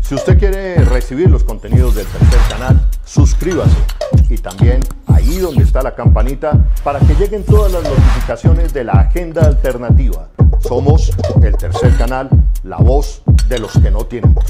Si usted quiere recibir los contenidos del Tercer Canal, suscríbase y también ahí donde está la campanita para que lleguen todas las notificaciones de la agenda alternativa. Somos el Tercer Canal, la voz de los que no tienen voz.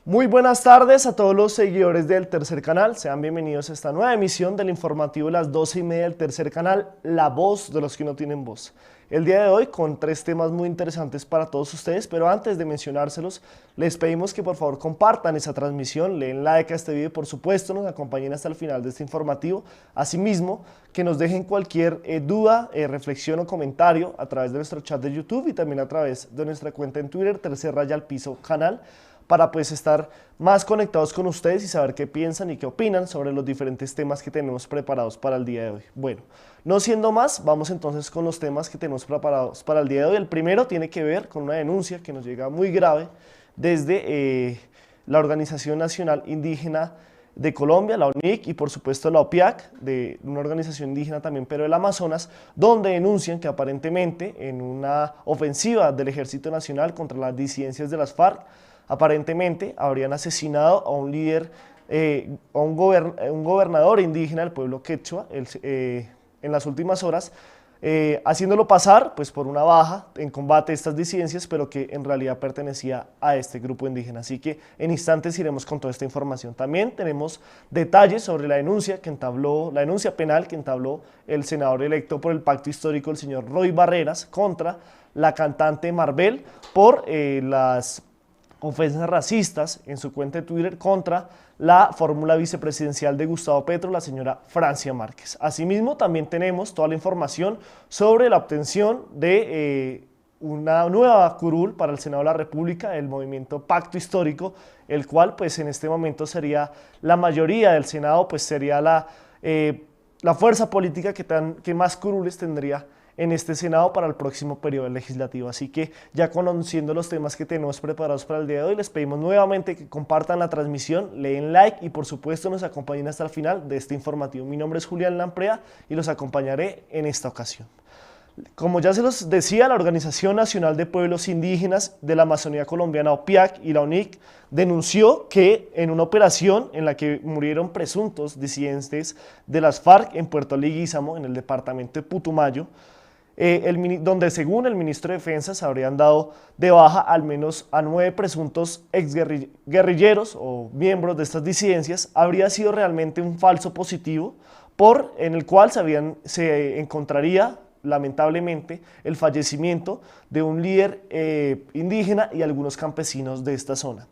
Muy buenas tardes a todos los seguidores del Tercer Canal, sean bienvenidos a esta nueva emisión del informativo de las 12:30 del Tercer Canal, la voz de los que no tienen voz. El día de hoy con 3 temas muy interesantes para todos ustedes, pero antes de mencionárselos, les pedimos que por favor compartan esa transmisión, le den like a este video y por supuesto nos acompañen hasta el final de este informativo. Asimismo, que nos dejen cualquier duda, reflexión o comentario a través de nuestro chat de YouTube y también a través de nuestra cuenta en Twitter, Tercer_Piso Canal, para pues estar más conectados con ustedes y saber qué piensan y qué opinan sobre los diferentes temas que tenemos preparados para el día de hoy. Bueno, no siendo más, vamos entonces con los temas que tenemos preparados para el día de hoy. El primero tiene que ver con una denuncia que nos llega muy grave desde la Organización Nacional Indígena de Colombia, la ONIC, y por supuesto la OPIAC, de una organización indígena también, pero del Amazonas, donde denuncian que aparentemente en una ofensiva del Ejército Nacional contra las disidencias de las FARC, aparentemente habrían asesinado a un líder, a un gobernador indígena del pueblo quechua en las últimas horas, haciéndolo pasar pues, por una baja en combate a estas disidencias, pero que en realidad pertenecía a este grupo indígena. Así que en instantes iremos con toda esta información. También tenemos detalles sobre la denuncia penal que entabló el senador electo por el Pacto Histórico, el señor Roy Barreras, contra la cantante Marvel por las ofensas racistas en su cuenta de Twitter contra la fórmula vicepresidencial de Gustavo Petro, la señora Francia Márquez. Asimismo, también tenemos toda la información sobre la obtención de una nueva curul para el Senado de la República, el movimiento Pacto Histórico, el cual pues en este momento sería la mayoría del Senado, pues sería la fuerza política que más curules tendría en este Senado para el próximo periodo legislativo. Así que ya conociendo los temas que tenemos preparados para el día de hoy, les pedimos nuevamente que compartan la transmisión, le den like y por supuesto nos acompañen hasta el final de este informativo. Mi nombre es Julián Lamprea y los acompañaré en esta ocasión. Como ya se los decía, la Organización Nacional de Pueblos Indígenas de la Amazonía Colombiana, OPIAC, y la ONIC denunció que en una operación en la que murieron presuntos disidentes de las FARC en Puerto Leguízamo, en el departamento de Putumayo, donde según el ministro de Defensa se habrían dado de baja al menos a 9 presuntos exguerrilleros o miembros de estas disidencias, habría sido realmente un falso positivo en el cual se encontraría lamentablemente el fallecimiento de un líder indígena y algunos campesinos de esta zona.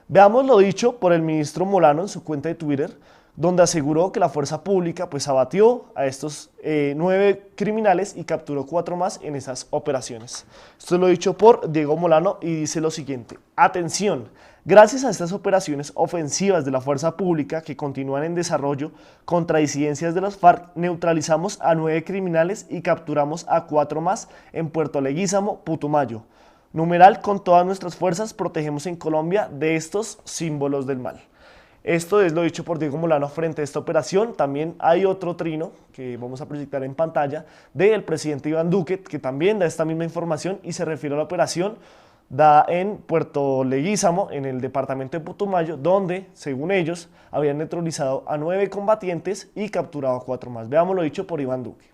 Veamos lo dicho por el ministro Molano en su cuenta de Twitter, donde aseguró que la fuerza pública pues abatió a estos 9 criminales y capturó 4 más en esas operaciones. Esto es lo dicho por Diego Molano y dice lo siguiente: atención, gracias a estas operaciones ofensivas de la fuerza pública que continúan en desarrollo contra disidencias de las FARC, neutralizamos a 9 criminales y capturamos a 4 más en Puerto Leguízamo, Putumayo. Numeral, con todas nuestras fuerzas protegemos en Colombia de estos símbolos del mal. Esto es lo dicho por Diego Molano frente a esta operación. También hay otro trino que vamos a proyectar en pantalla del presidente Iván Duque, que también da esta misma información y se refiere a la operación da en Puerto Leguízamo, en el departamento de Putumayo, donde, según ellos, habían neutralizado a 9 combatientes y capturado a 4 más. Veamos lo dicho por Iván Duque.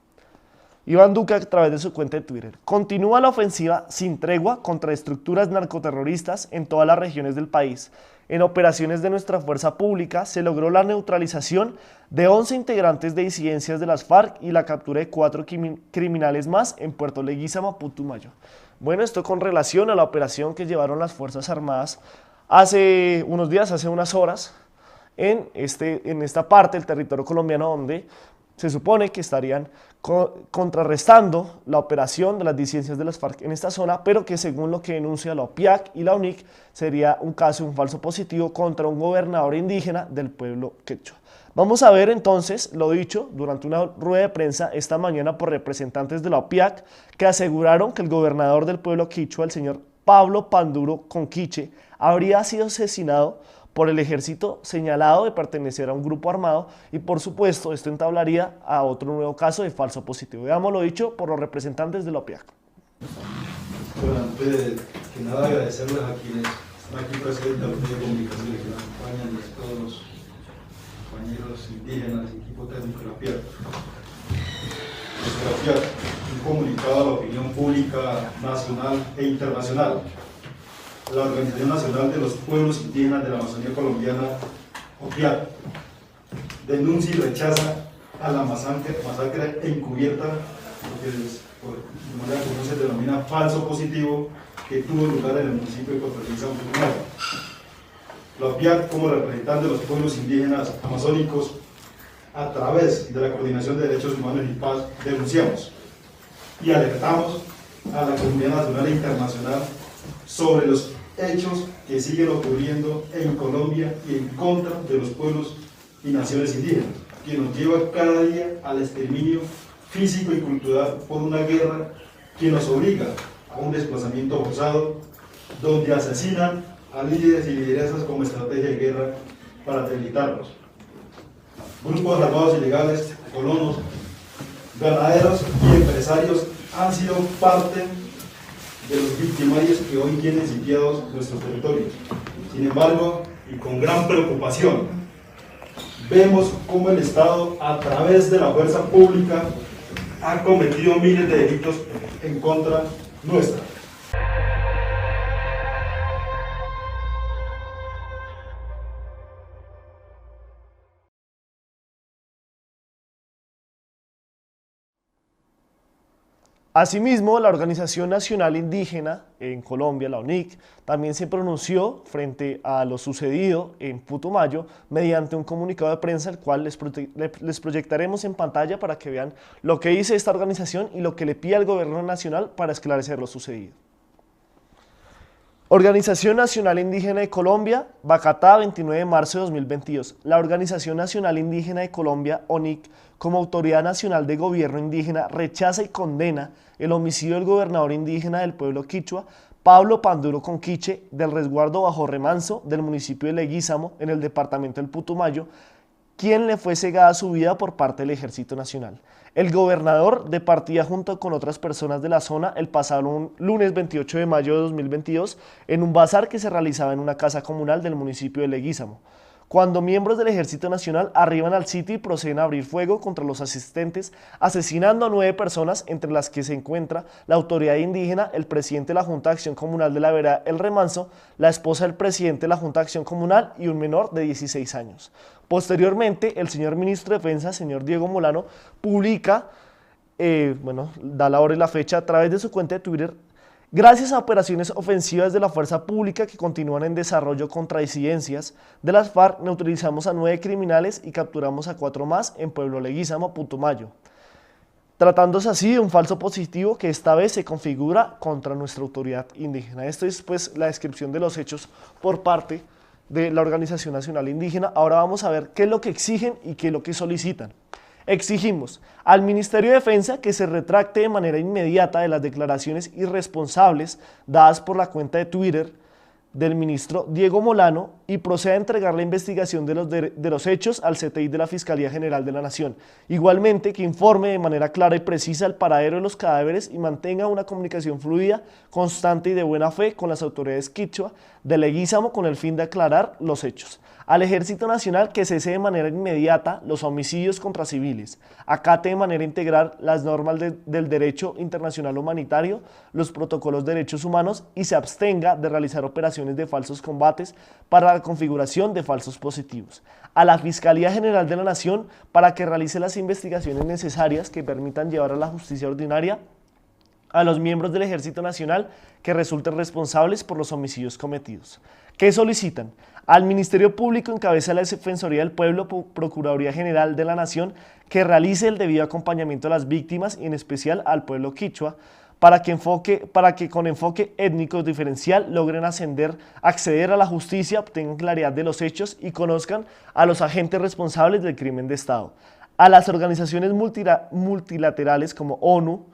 Iván Duque, a través de su cuenta de Twitter: continúa la ofensiva sin tregua contra estructuras narcoterroristas en todas las regiones del país. En operaciones de nuestra fuerza pública se logró la neutralización de 11 integrantes de disidencias de las FARC y la captura de 4 criminales más en Puerto Leguízamo, Putumayo. Bueno, esto con relación a la operación que llevaron las Fuerzas Armadas hace unos días, hace unas horas, en esta parte del territorio colombiano donde se supone que estarían contrarrestando la operación de las disidencias de las FARC en esta zona, pero que según lo que denuncia la OPIAC y la ONIC, sería un falso positivo contra un gobernador indígena del pueblo quechua. Vamos a ver entonces lo dicho durante una rueda de prensa esta mañana por representantes de la OPIAC que aseguraron que el gobernador del pueblo quichua, el señor Pablo Panduro Conquiche, habría sido asesinado por el ejército señalado de pertenecer a un grupo armado y por supuesto esto entablaría a otro nuevo caso de falso positivo. Veamos lo dicho por los representantes de la OPIAC. Bueno, antes que nada agradecerles a quienes están aquí presentes, a los medios de comunicación que nos acompañan y a todos los compañeros indígenas y equipo técnico de la OPIAC. Desde la OPIAC, un comunicado a la opinión pública nacional e internacional. La Organización Nacional de los Pueblos Indígenas de la Amazonía Colombiana, OPIAC, denuncia y rechaza a la masacre encubierta, lo que de manera común se denomina falso positivo, que tuvo lugar en el municipio de Cotolenza, Putumayo. La OPIAC, como representante de los pueblos indígenas amazónicos, a través de la Coordinación de Derechos Humanos y Paz, denunciamos y alertamos a la comunidad nacional e internacional sobre los hechos que siguen ocurriendo en Colombia y en contra de los pueblos y naciones indígenas, que nos lleva cada día al exterminio físico y cultural por una guerra que nos obliga a un desplazamiento forzado, donde asesinan a líderes y lideresas como estrategia de guerra para debilitarlos. Grupos armados ilegales, colonos, ganaderos y empresarios han sido parte de los victimarios que hoy tienen sitiados nuestros territorios. Sin embargo, y con gran preocupación, vemos cómo el Estado, a través de la fuerza pública, ha cometido miles de delitos en contra nuestra. Asimismo, la Organización Nacional Indígena en Colombia, la ONIC, también se pronunció frente a lo sucedido en Putumayo mediante un comunicado de prensa, el cual les proyectaremos en pantalla para que vean lo que dice esta organización y lo que le pide al gobierno nacional para esclarecer lo sucedido. Organización Nacional Indígena de Colombia, Bacatá, 29 de marzo de 2022. La Organización Nacional Indígena de Colombia, ONIC, como Autoridad Nacional de Gobierno Indígena, rechaza y condena el homicidio del gobernador indígena del pueblo quichua, Pablo Panduro Conquiche, del resguardo Bajo Remanso del municipio de Leguízamo, en el departamento del Putumayo, quien le fue cegada su vida por parte del Ejército Nacional. El gobernador departía junto con otras personas de la zona el pasado lunes 28 de mayo de 2022 en un bazar que se realizaba en una casa comunal del municipio de Leguízamo, cuando miembros del Ejército Nacional arriban al sitio y proceden a abrir fuego contra los asistentes, asesinando a 9 personas, entre las que se encuentra la autoridad indígena, el presidente de la Junta de Acción Comunal de la vereda El Remanso, la esposa del presidente de la Junta de Acción Comunal y un menor de 16 años. Posteriormente, el señor ministro de Defensa, señor Diego Molano, publica, da la hora y la fecha a través de su cuenta de Twitter: gracias a operaciones ofensivas de la fuerza pública que continúan en desarrollo contra disidencias de las FARC, neutralizamos a 9 criminales y capturamos a 4 más en Pueblo Leguízamo, Putumayo, tratándose así de un falso positivo que esta vez se configura contra nuestra autoridad indígena. Esto es pues la descripción de los hechos por parte de la Organización Nacional Indígena. Ahora vamos a ver qué es lo que exigen y qué es lo que solicitan. Exigimos al Ministerio de Defensa que se retracte de manera inmediata de las declaraciones irresponsables dadas por la cuenta de Twitter del ministro Diego Molano y proceda a entregar la investigación de los hechos al CTI de la Fiscalía General de la Nación. Igualmente, que informe de manera clara y precisa el paradero de los cadáveres y mantenga una comunicación fluida, constante y de buena fe con las autoridades quichua de Leguízamo con el fin de aclarar los hechos. Al Ejército Nacional que cese de manera inmediata los homicidios contra civiles, acate de manera integral las normas del derecho internacional humanitario, los protocolos de derechos humanos y se abstenga de realizar operaciones de falsos combates para la configuración de falsos positivos. A la Fiscalía General de la Nación para que realice las investigaciones necesarias que permitan llevar a la justicia ordinaria a los miembros del Ejército Nacional que resulten responsables por los homicidios cometidos. ¿Qué solicitan? Al Ministerio Público en cabeza de la Defensoría del Pueblo, Procuraduría General de la Nación, que realice el debido acompañamiento a las víctimas y en especial al pueblo quichua, para que con enfoque étnico diferencial logren acceder a la justicia, obtengan claridad de los hechos y conozcan a los agentes responsables del crimen de Estado. A las organizaciones multilaterales como ONU,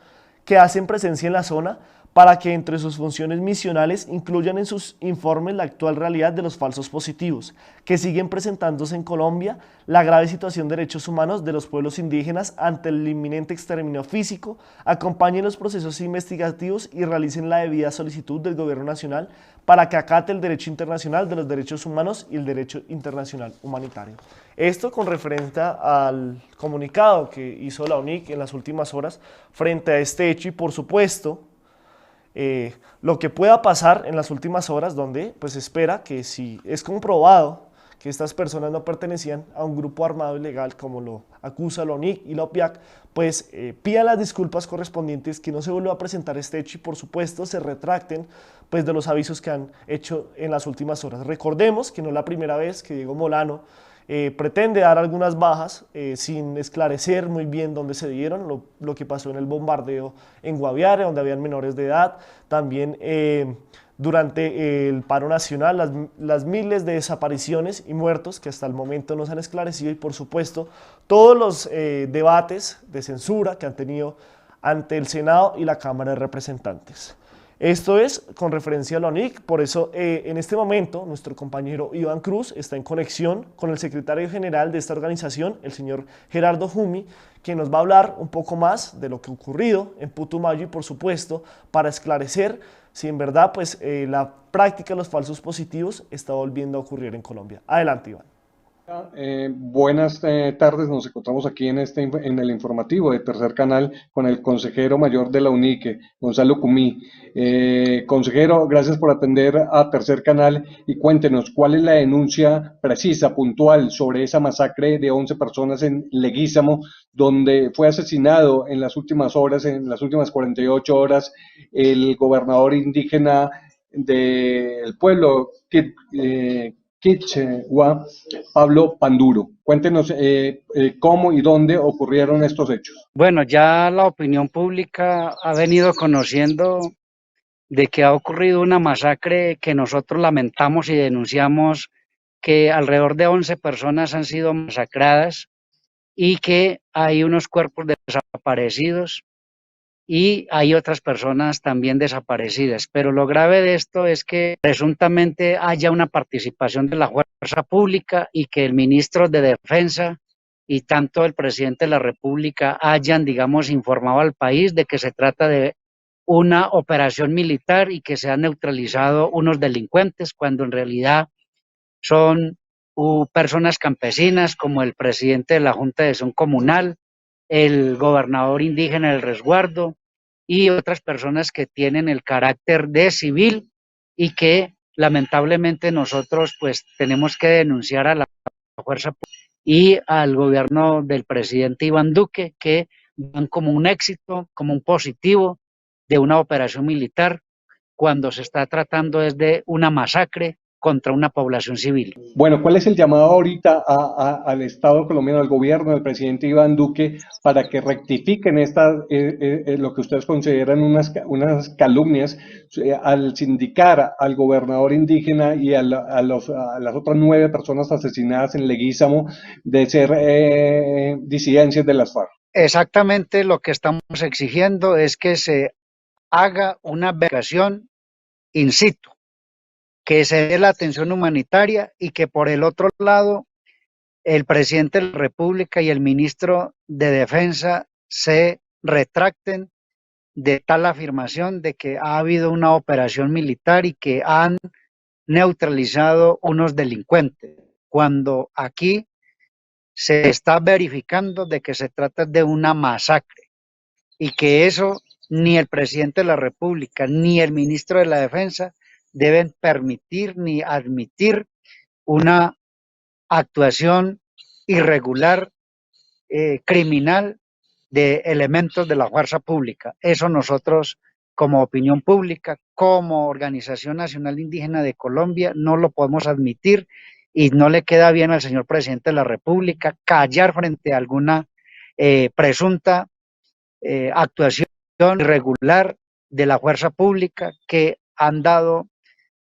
que hacen presencia en la zona, para que entre sus funciones misionales incluyan en sus informes la actual realidad de los falsos positivos, que siguen presentándose en Colombia, la grave situación de derechos humanos de los pueblos indígenas ante el inminente exterminio físico, acompañen los procesos investigativos y realicen la debida solicitud del gobierno nacional para que acate el derecho internacional de los derechos humanos y el derecho internacional humanitario. Esto con referencia al comunicado que hizo la UNIC en las últimas horas frente a este hecho y por supuesto lo que pueda pasar en las últimas horas, donde pues espera que si es comprobado que estas personas no pertenecían a un grupo armado ilegal como lo acusa la ONIC y la OPIAC, pues pidan las disculpas correspondientes, que no se vuelva a presentar este hecho y por supuesto se retracten pues de los avisos que han hecho en las últimas horas. Recordemos que no es la primera vez que Diego Molano pretende dar algunas bajas sin esclarecer muy bien dónde se dieron, lo que pasó en el bombardeo en Guaviare, donde habían menores de edad, también durante el paro nacional, las miles de desapariciones y muertos que hasta el momento no se han esclarecido y por supuesto todos los debates de censura que han tenido ante el Senado y la Cámara de Representantes. Esto es con referencia a la ONIC, por eso en este momento nuestro compañero Iván Cruz está en conexión con el secretario general de esta organización, el señor Gerardo Jumi, quien nos va a hablar un poco más de lo que ha ocurrido en Putumayo y por supuesto para esclarecer si en verdad pues, la práctica de los falsos positivos está volviendo a ocurrir en Colombia. Adelante, Iván. Buenas tardes, nos encontramos aquí en el informativo de Tercer Canal con el consejero mayor de la UNIC, Gonzalo Cumí. Consejero, gracias por atender a Tercer Canal y cuéntenos cuál es la denuncia precisa, puntual, sobre esa masacre de 11 personas en Leguízamo, donde fue asesinado en las últimas horas, en las últimas 48 horas, el gobernador indígena del pueblo, Quichua, Pablo Panduro. Cuéntenos cómo y dónde ocurrieron estos hechos. Bueno, ya la opinión pública ha venido conociendo de que ha ocurrido una masacre que nosotros lamentamos y denunciamos, que alrededor de 11 personas han sido masacradas y que hay unos cuerpos desaparecidos y hay otras personas también desaparecidas. Pero lo grave de esto es que presuntamente haya una participación de la fuerza pública y que el ministro de Defensa y tanto el presidente de la República hayan, digamos, informado al país de que se trata de una operación militar y que se han neutralizado unos delincuentes, cuando en realidad son personas campesinas como el presidente de la Junta de Acción Comunal, el gobernador indígena del resguardo y otras personas que tienen el carácter de civil y que lamentablemente nosotros pues tenemos que denunciar a la fuerza y al gobierno del presidente Iván Duque, que van como un éxito, como un positivo de una operación militar cuando se está tratando es de una masacre contra una población civil. Bueno, ¿cuál es el llamado ahorita al Estado colombiano, al gobierno del presidente Iván Duque, para que rectifiquen lo que ustedes consideran unas calumnias al sindicar al gobernador indígena y a las otras 9 personas asesinadas en Leguízamo de ser disidencias de las FARC? Exactamente lo que estamos exigiendo es que se haga una verificación in situ, que se dé la atención humanitaria y que por el otro lado el presidente de la República y el ministro de Defensa se retracten de tal afirmación de que ha habido una operación militar y que han neutralizado unos delincuentes, cuando aquí se está verificando de que se trata de una masacre y que eso ni el presidente de la República ni el ministro de la Defensa deben permitir ni admitir una actuación irregular, criminal de elementos de la fuerza pública. Eso nosotros como opinión pública, como Organización Nacional Indígena de Colombia, no lo podemos admitir y no le queda bien al señor presidente de la República callar frente a alguna presunta actuación irregular de la fuerza pública que han dado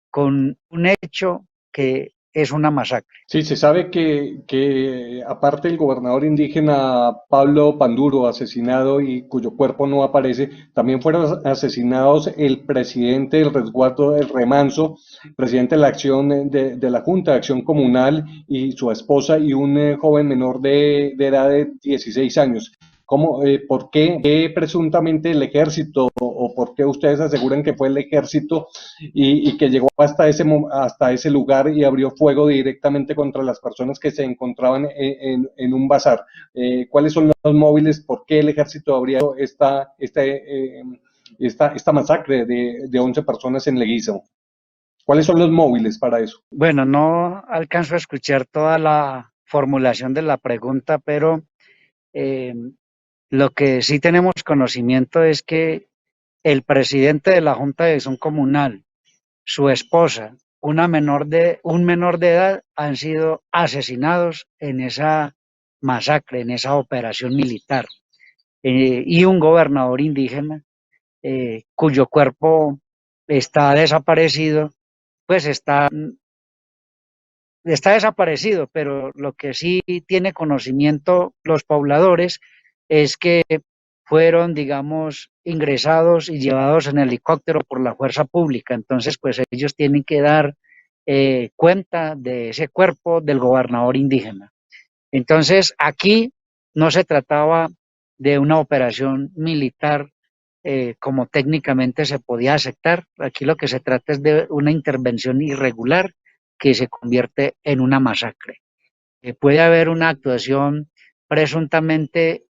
con un hecho que es una masacre. Sí, se sabe que aparte del gobernador indígena Pablo Panduro asesinado y cuyo cuerpo no aparece, también fueron asesinados el presidente del resguardo del Remanso, presidente de la acción de la Junta de Acción Comunal y su esposa y un joven menor de edad de 16 años. ¿Cómo, por qué presuntamente el ejército o por qué ustedes aseguran que fue el ejército y que llegó hasta ese lugar y abrió fuego directamente contra las personas que se encontraban en un bazar? ¿Cuáles son los móviles? ¿Por qué el ejército habría esta masacre de 11 personas en Leguízamo? ¿Cuáles son los móviles para eso? Bueno, no alcanzo a escuchar toda la formulación de la pregunta, pero eh, lo que sí tenemos conocimiento es que el presidente de la Junta de Acción Comunal, su esposa, un menor de edad, han sido asesinados en esa masacre, en esa operación militar. Y un gobernador indígena cuyo cuerpo está desaparecido, pues está desaparecido, pero lo que sí tiene conocimiento los pobladores es que fueron, digamos, ingresados y llevados en helicóptero por la fuerza pública. Entonces, pues ellos tienen que dar cuenta de ese cuerpo del gobernador indígena. Entonces, aquí no se trataba de una operación militar como técnicamente se podía aceptar. Aquí lo que se trata es de una intervención irregular que se convierte en una masacre. Puede haber una actuación presuntamente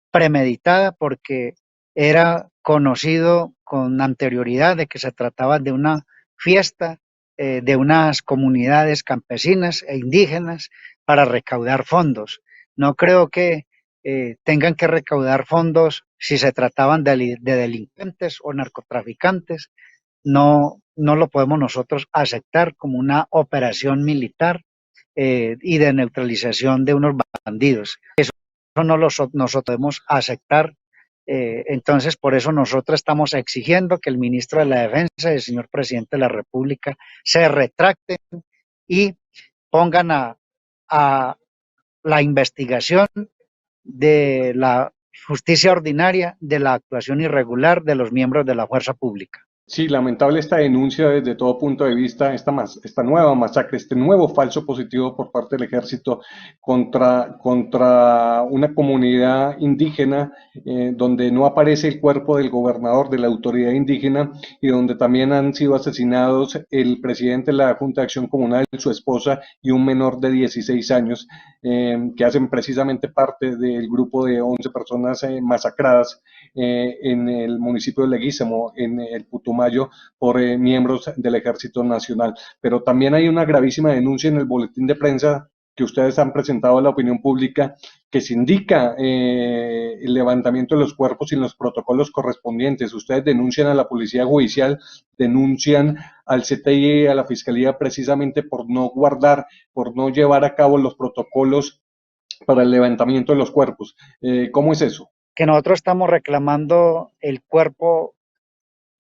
premeditada porque era conocido con anterioridad de que se trataba de una fiesta de unas comunidades campesinas e indígenas para recaudar fondos. No creo que tengan que recaudar fondos si se trataban de delincuentes o narcotraficantes. No lo podemos nosotros aceptar como una operación militar y de neutralización de unos bandidos. Eso no nosotros podemos aceptar. Entonces, por eso nosotros estamos exigiendo que el ministro de la Defensa y el señor presidente de la República se retracten y pongan a la investigación de la justicia ordinaria de la actuación irregular de los miembros de la fuerza pública. Sí, lamentable esta denuncia desde todo punto de vista, esta nueva masacre, este nuevo falso positivo por parte del ejército contra una comunidad indígena donde no aparece el cuerpo del gobernador de la autoridad indígena y donde también han sido asesinados el presidente de la Junta de Acción Comunal, su esposa y un menor de 16 años que hacen precisamente parte del grupo de 11 personas masacradas en el municipio de Leguízamo, en el Putumayo, por miembros del Ejército Nacional. Pero también hay una gravísima denuncia en el boletín de prensa que ustedes han presentado a la opinión pública, que se indica el levantamiento de los cuerpos sin los protocolos correspondientes. Ustedes denuncian a la Policía Judicial, denuncian al CTI y a la Fiscalía precisamente por no guardar, por no llevar a cabo los protocolos para el levantamiento de los cuerpos. ¿Cómo es eso? Que nosotros estamos reclamando el cuerpo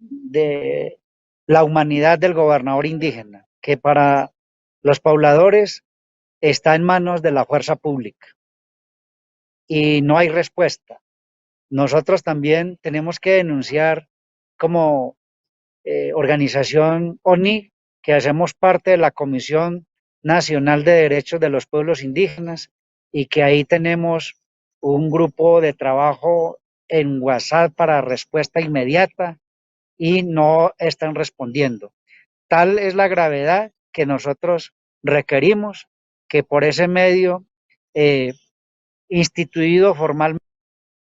de la humanidad del gobernador indígena, que para los pobladores está en manos de la fuerza pública y no hay respuesta. Nosotros también tenemos que denunciar como organización ONI, que hacemos parte de la Comisión Nacional de Derechos de los Pueblos Indígenas y que ahí tenemos un grupo de trabajo en WhatsApp para respuesta inmediata y no están respondiendo. Tal es la gravedad que nosotros requerimos que por ese medio instituido formalmente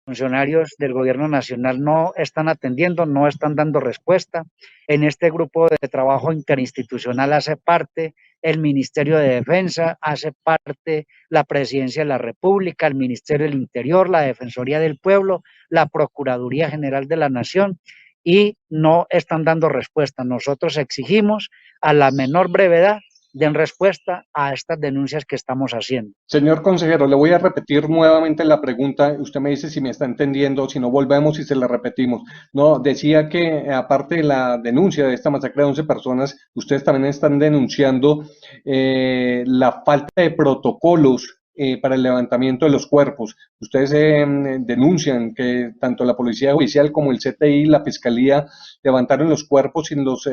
funcionarios del gobierno nacional no están atendiendo, no están dando respuesta. En este grupo de trabajo interinstitucional hace parte el Ministerio de Defensa, hace parte la Presidencia de la República, el Ministerio del Interior, la Defensoría del Pueblo, la Procuraduría General de la Nación y no están dando respuesta. Nosotros exigimos a la menor brevedad den respuesta a estas denuncias que estamos haciendo. Señor consejero, le voy a repetir nuevamente la pregunta. Usted me dice si me está entendiendo, si no volvemos y se la repetimos. No, decía que aparte de la denuncia de esta masacre de 11 personas, ustedes también están denunciando la falta de protocolos para el levantamiento de los cuerpos. Ustedes denuncian que tanto la Policía Judicial como el CTI, la Fiscalía, levantaron los cuerpos sin los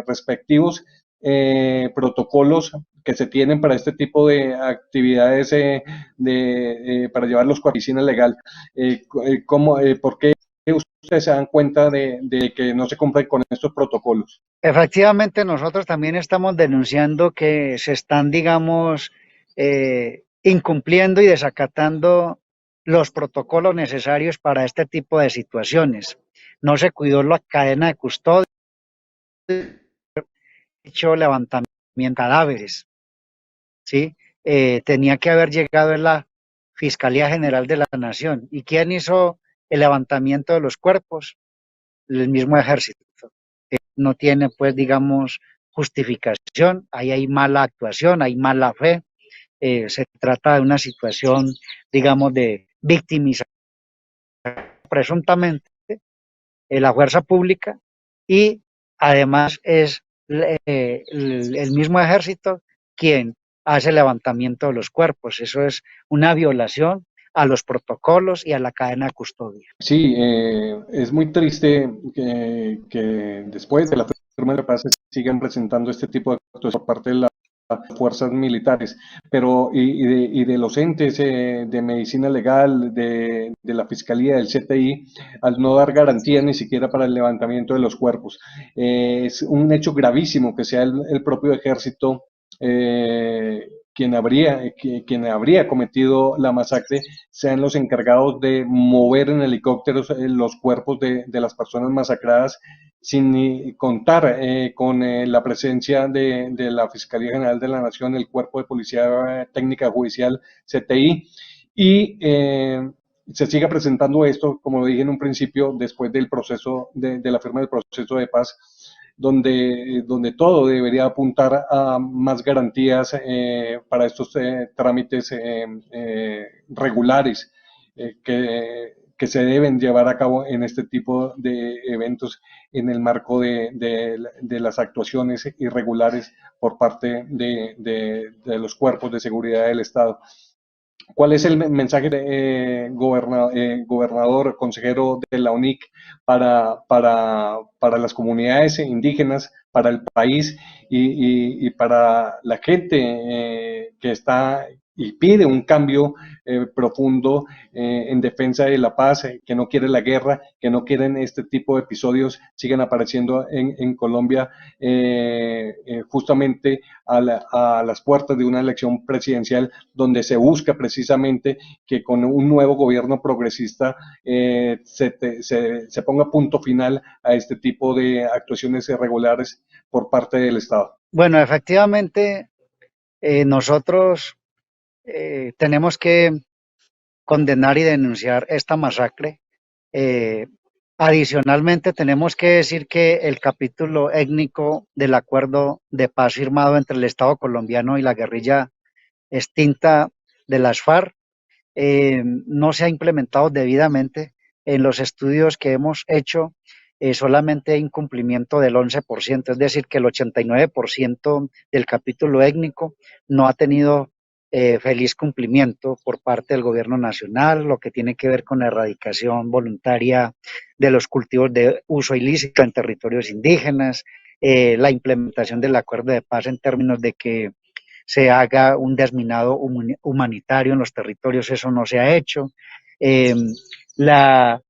respectivos protocolos que se tienen para este tipo de actividades para llevarlos a piscina legal. ¿Por qué ustedes se dan cuenta de que no se cumplen con estos protocolos? Efectivamente, nosotros también estamos denunciando que se están, digamos, incumpliendo y desacatando los protocolos necesarios para este tipo de situaciones. No se cuidó la cadena de custodia, hecho levantamiento de cadáveres, ¿sí? Tenía que haber llegado en la Fiscalía General de la Nación. ¿Y quién hizo el levantamiento de los cuerpos? El mismo ejército. No tiene, pues, digamos, justificación. Ahí hay mala actuación, hay mala fe. Se trata de una situación, digamos, de victimización presuntamente la fuerza pública, y además es el mismo ejército quien hace el levantamiento de los cuerpos. Eso es una violación a los protocolos y a la cadena de custodia. Sí, es muy triste que después de la firma de paz se sigan presentando este tipo de actos por parte de las fuerzas militares, pero y de los entes de medicina legal, de la Fiscalía, del CTI, al no dar garantía ni siquiera para el levantamiento de los cuerpos. Es un hecho gravísimo que sea el propio ejército quien habría cometido la masacre, sean los encargados de mover en helicópteros los cuerpos de las personas masacradas, sin contar con la presencia de la Fiscalía General de la Nación, el Cuerpo de Policía Técnica Judicial, CTI, y se siga presentando esto, como lo dije en un principio, después del proceso de la firma del proceso de paz, donde todo debería apuntar a más garantías para estos trámites regulares que se deben llevar a cabo en este tipo de eventos en el marco de las actuaciones irregulares por parte de los cuerpos de seguridad del Estado. ¿Cuál es el mensaje, gobernador, consejero de la UNIC para las comunidades indígenas, para el país y para la gente que está y pide un cambio profundo en defensa de la paz, que no quiere la guerra, que no quieren este tipo de episodios sigan apareciendo en Colombia, justamente a las puertas de una elección presidencial donde se busca precisamente que con un nuevo gobierno progresista se ponga punto final a este tipo de actuaciones irregulares por parte del Estado? Bueno, efectivamente, nosotros tenemos que condenar y denunciar esta masacre. Adicionalmente, tenemos que decir que el capítulo étnico del acuerdo de paz firmado entre el Estado colombiano y la guerrilla extinta de las FARC no se ha implementado debidamente. En los estudios que hemos hecho, solamente hay incumplimiento del 11%, es decir, que el 89% del capítulo étnico no ha tenido feliz cumplimiento por parte del gobierno nacional, lo que tiene que ver con la erradicación voluntaria de los cultivos de uso ilícito en territorios indígenas, la implementación del acuerdo de paz en términos de que se haga un desminado humanitario en los territorios, eso no se ha hecho. La,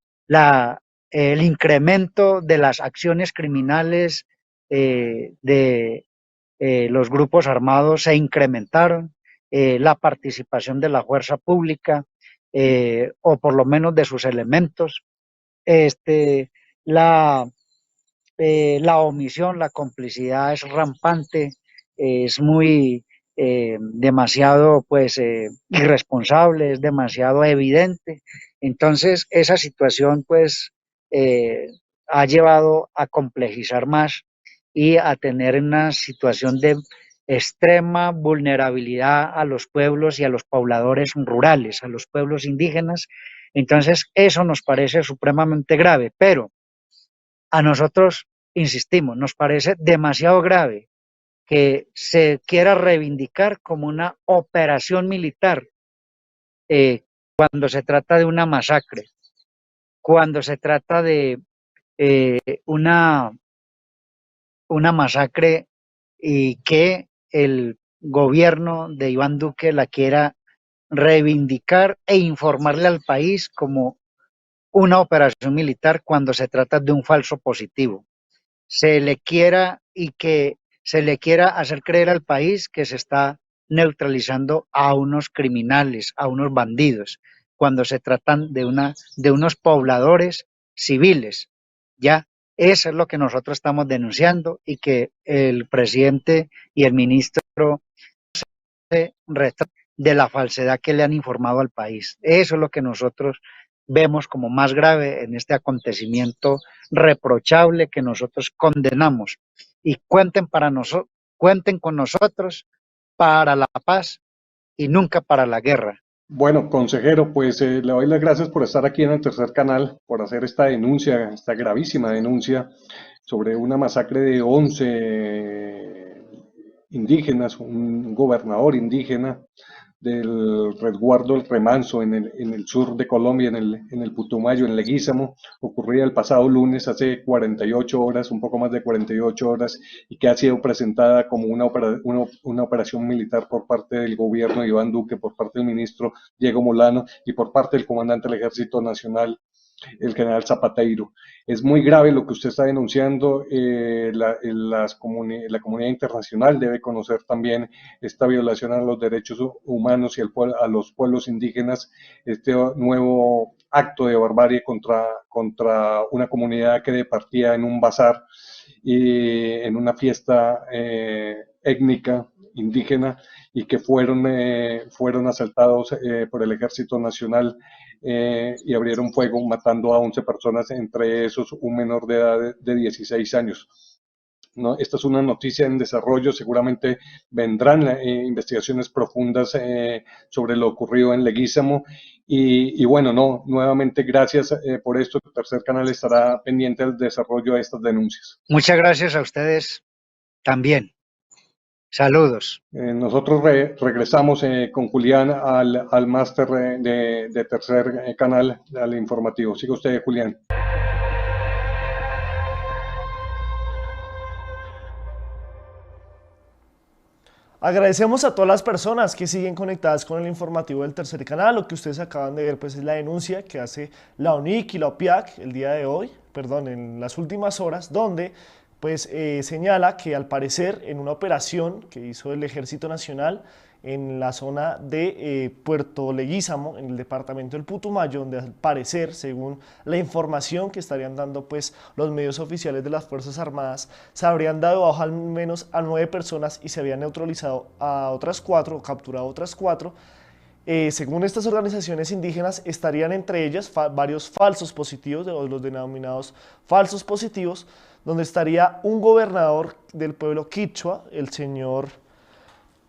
el incremento de las acciones criminales de los grupos armados se incrementaron, la participación de la fuerza pública, o por lo menos de sus elementos, la, la omisión, la complicidad es rampante, es muy demasiado pues irresponsable, es demasiado evidente. Entonces esa situación pues ha llevado a complejizar más y a tener una situación extrema vulnerabilidad a los pueblos y a los pobladores rurales, a los pueblos indígenas. Entonces, eso nos parece supremamente grave, pero a nosotros, insistimos, nos parece demasiado grave que se quiera reivindicar como una operación militar cuando se trata de una masacre, cuando se trata de eh, una, una masacre y que el gobierno de Iván Duque la quiera reivindicar e informarle al país como una operación militar cuando se trata de un falso positivo. Se le quiera y que se le quiera hacer creer al país que se está neutralizando a unos criminales, a unos bandidos, cuando se tratan de unos pobladores civiles. Ya, eso es lo que nosotros estamos denunciando y que el presidente y el ministro se retratan de la falsedad que le han informado al país. Eso es lo que nosotros vemos como más grave en este acontecimiento reprochable que nosotros condenamos. Y cuenten con nosotros para la paz y nunca para la guerra. Bueno, consejero, pues le doy las gracias por estar aquí en el tercer canal, por hacer esta denuncia, esta gravísima denuncia sobre una masacre de 11 indígenas, un gobernador indígena del resguardo El Remanso en el sur de Colombia, en el Putumayo, en Leguízamo, ocurría el pasado lunes, hace 48 horas, un poco más de 48 horas, y que ha sido presentada como una operación militar por parte del gobierno de Iván Duque, por parte del ministro Diego Molano y por parte del comandante del Ejército Nacional, el general Zapateiro. Es muy grave lo que usted está denunciando. La comunidad internacional debe conocer también esta violación a los derechos humanos y a los pueblos indígenas, este nuevo acto de barbarie contra una comunidad que departía en un bazar y en una fiesta étnica indígena y que fueron asaltados por el Ejército Nacional y abrieron fuego matando a 11 personas, entre esos un menor de edad de 16 años. ¿No? Esta es una noticia en desarrollo, seguramente vendrán investigaciones profundas sobre lo ocurrido en Leguízamo y bueno, no, nuevamente gracias por esto, el tercer canal estará pendiente del desarrollo de estas denuncias. Muchas gracias a ustedes también. Saludos. Nosotros regresamos con Julián al máster de tercer canal, al informativo. Siga usted, Julián. Agradecemos a todas las personas que siguen conectadas con el informativo del tercer canal. Lo que ustedes acaban de ver pues es la denuncia que hace la UNIC y la OPIAC el día de hoy, en las últimas horas, donde pues señala que al parecer en una operación que hizo el Ejército Nacional en la zona de Puerto Leguízamo, en el departamento del Putumayo, donde al parecer, según la información que estarían dando pues los medios oficiales de las Fuerzas Armadas, se habrían dado baja al menos a 9 personas y se habían neutralizado a otras 4, o capturado otras 4. Según estas organizaciones indígenas, estarían entre ellas varios falsos positivos, los denominados falsos positivos, donde estaría un gobernador del pueblo quichua, el señor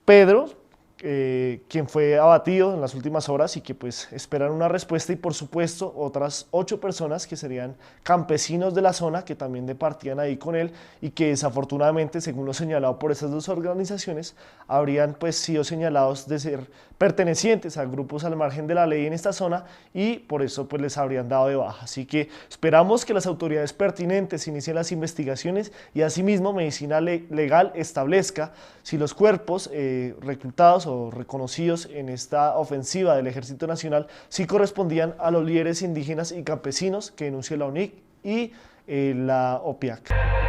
Pedro, quien fue abatido en las últimas horas y que pues esperan una respuesta, y por supuesto otras 8 personas que serían campesinos de la zona que también departían ahí con él y que desafortunadamente, según lo señalado por esas dos organizaciones, habrían pues sido señalados de ser pertenecientes a grupos al margen de la ley en esta zona y por eso pues les habrían dado de baja. Así que esperamos que las autoridades pertinentes inicien las investigaciones y asimismo Medicina Legal establezca si los cuerpos reclutados o reconocidos en esta ofensiva del Ejército Nacional sí correspondían a los líderes indígenas y campesinos que denunció la UNIC y la OPIAC.